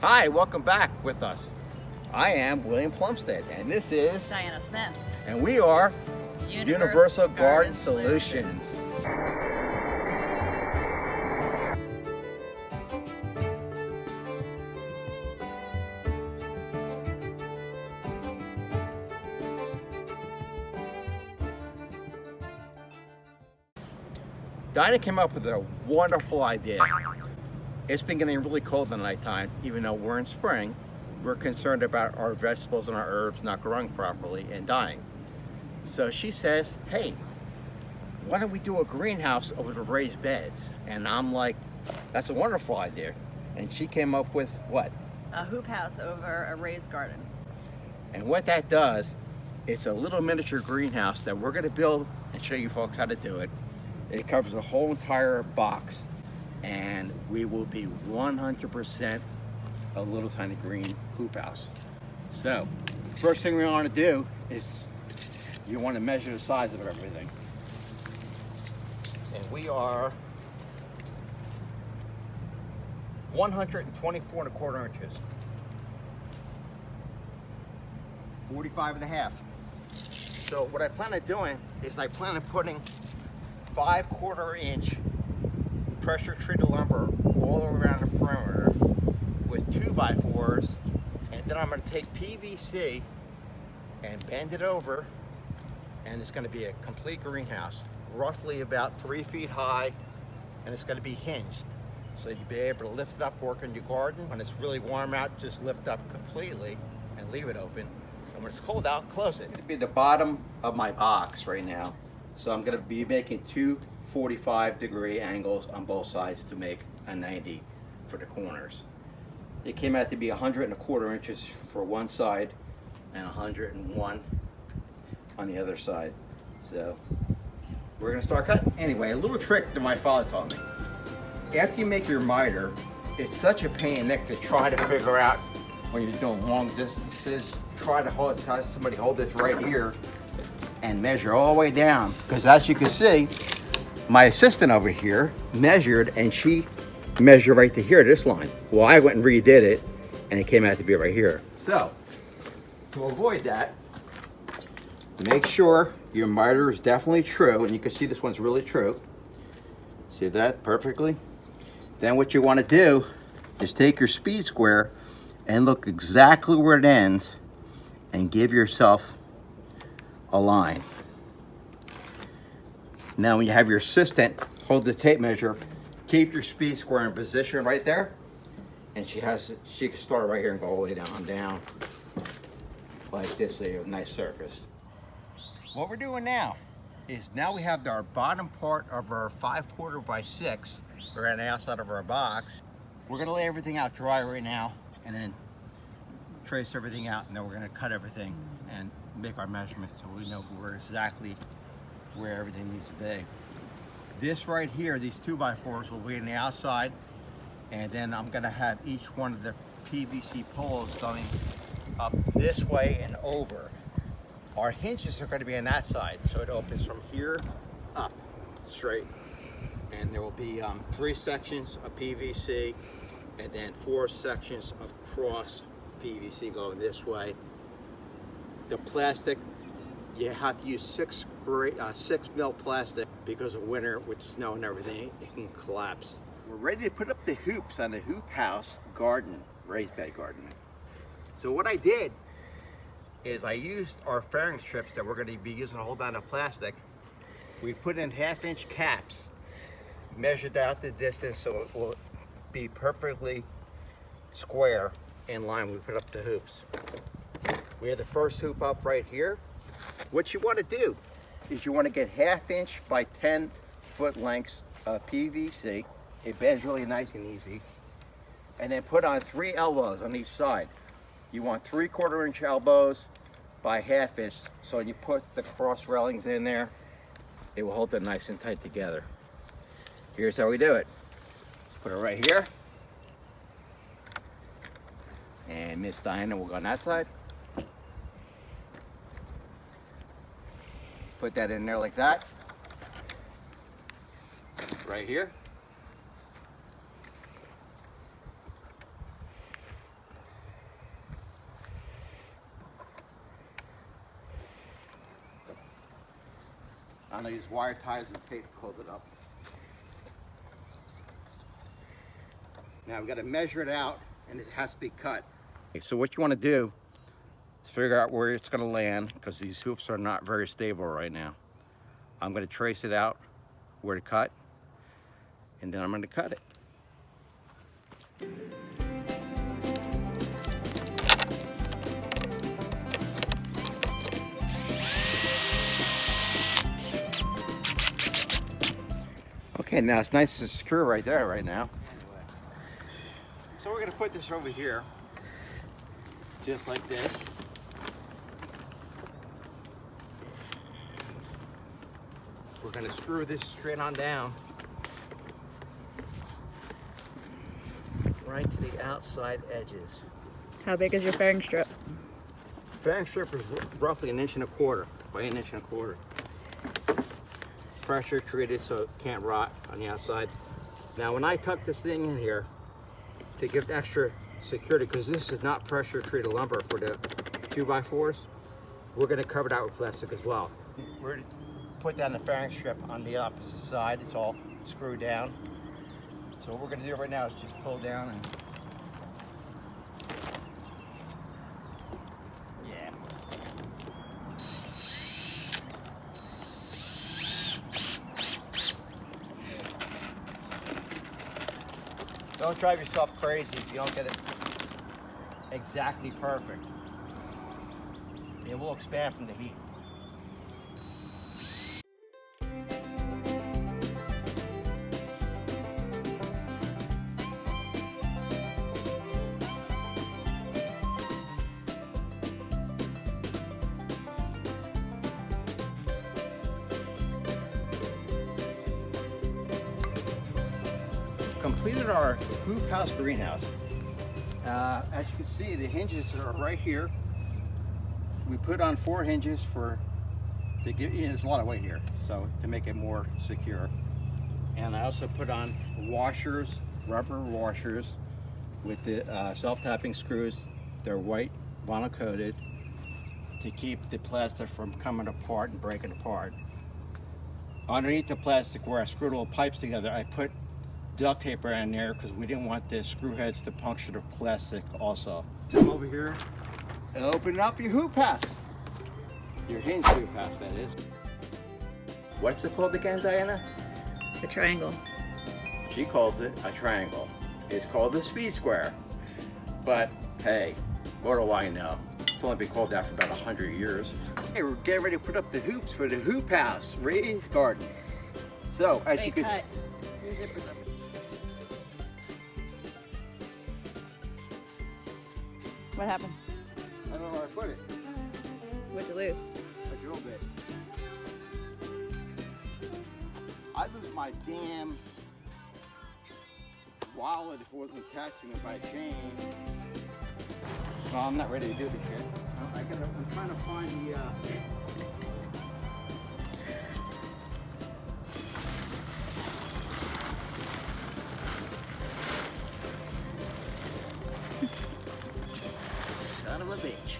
Hi, welcome back with us. I am William Plumstead, and this is Diana Smith. And we are Universal Garden Garden Solutions. Dinah came up with a wonderful idea. It's been getting really cold in the nighttime, even though we're in spring. We're concerned about our vegetables and our herbs not growing properly and dying. So she says, hey, why don't we do a greenhouse over the raised beds? And I'm like, that's a wonderful idea. And she came up with what? A hoop house over a raised garden. And what that does, it's a little miniature greenhouse that we're gonna build and show you folks how to do it. It covers the whole entire box, and we will be 100% a little tiny green hoop house. So, first thing we want to do is you want to measure the size of everything. And we are 124 1/4 inches. 45 and a half. So what I plan on doing is I plan on putting 5/4 inch pressure treated lumber all around the perimeter with 2x4s, and then I'm going to take PVC and bend it over, and it's going to be a complete greenhouse, roughly about 3 feet high, and it's going to be hinged. So you'll be able to lift it up, work in your garden. When it's really warm out, just lift up completely and leave it open. And when it's cold out, close it. It'll be the bottom of my box right now. So I'm going to be making two 45-degree angles on both sides to make a 90 for the corners. It came out to be 125 inches for one side and 101 on the other side. So we're going to start cutting. Anyway, a little trick that my father taught me. After you make your miter, it's such a pain in the neck to try to figure out when you're doing long distances. Try to have somebody hold this right here and measure all the way down, because as you can see, my assistant over here measured, and she measured right to here, this line. Well, I went and redid it, and it came out to be right here. So, to avoid that, make sure your miter is definitely true, and you can see this one's really true. See that perfectly? Then what you want to do is take your speed square and look exactly where it ends and give yourself a line. Now when you have your assistant hold the tape measure, keep your speed square in position right there, and she can start right here and go all the way down like this, so you have a nice surface. What we're doing now is we have our bottom part of our 5/4 by 6 around the outside of our box. We're gonna lay everything out dry right now and then trace everything out, and then we're gonna cut everything and make our measurements so we know exactly where everything needs to be. This right here, these 2x4s will be on the outside, and then I'm gonna have each one of the PVC poles going up this way and over. Our hinges are gonna be on that side, so it opens from here up straight. And there will be 3 sections of PVC and then 4 sections of cross PVC going this way. The plastic, you have to use 6 mil plastic because of winter with snow and everything, it can collapse. We're ready to put up the hoops on the hoop house garden, raised bed garden. So what I did is I used our fairing strips that we're going to be using to hold down the plastic. We put in 1/2 inch caps, measured out the distance so it will be perfectly square in line when we put up the hoops. We have the first hoop up right here. What you want to do is you want to get 1/2 inch by 10 foot lengths of PVC. It bends really nice and easy. And then put on 3 elbows on each side. You want 3/4 inch elbows by 1/2 inch. So when you put the cross railings in there, it will hold it nice and tight together. Here's how we do it. Put it right here. And Miss Diana will go on that side. Put that in there like that. Right here. I'm gonna use wire ties and tape to hold it up. Now we've got to measure it out, and it has to be cut. Okay, so what you want to do is figure out where it's going to land, because these hoops are not very stable right now. I'm going to trace it out where to cut, and then I'm going to cut it. Okay, now it's nice and secure right there right now. So we're going to put this over here, just like this. We're going to screw this straight on down, right to the outside edges. How big is your fairing strip? Fairing strip is roughly 1.25 inches by 1.25 inches. Pressure treated so it can't rot on the outside. Now when I tuck this thing in here to give extra security, because this is not pressure treated lumber for the 2x4s, we're going to cover it out with plastic as well. We're going to put down the fairing strip on the opposite side. It's all screwed down. So what we're going to do right now is just pull down and don't drive yourself crazy if you don't get it exactly perfect. It will expand from the heat. Completed our hoop house greenhouse. As you can see, the hinges are right here. We put on 4 hinges to give, there's a lot of weight here, so to make it more secure. And I also put on washers, rubber washers with the self-tapping screws. They're white, vinyl coated, to keep the plastic from coming apart and breaking apart. Underneath the plastic, where I screwed all the pipes together, I put duct tape around there because we didn't want the screw heads to puncture the plastic also. Come over here and open up your hoop house. Your hinge hoop house, that is. What's it called again, Diana? The triangle. She calls it a triangle. It's called the speed square. But hey, what do I know? It's only been called that for about 100 years. Hey, we're getting ready to put up the hoops for the hoop house raised garden. So, as you can see, your zipper's up. What happened? I don't know where I put it. What'd you lose? A drill bit. I lose my damn wallet if it wasn't attached to me by a chain. Well, I'm not ready to do this yet. I'm trying to find the son of a bitch.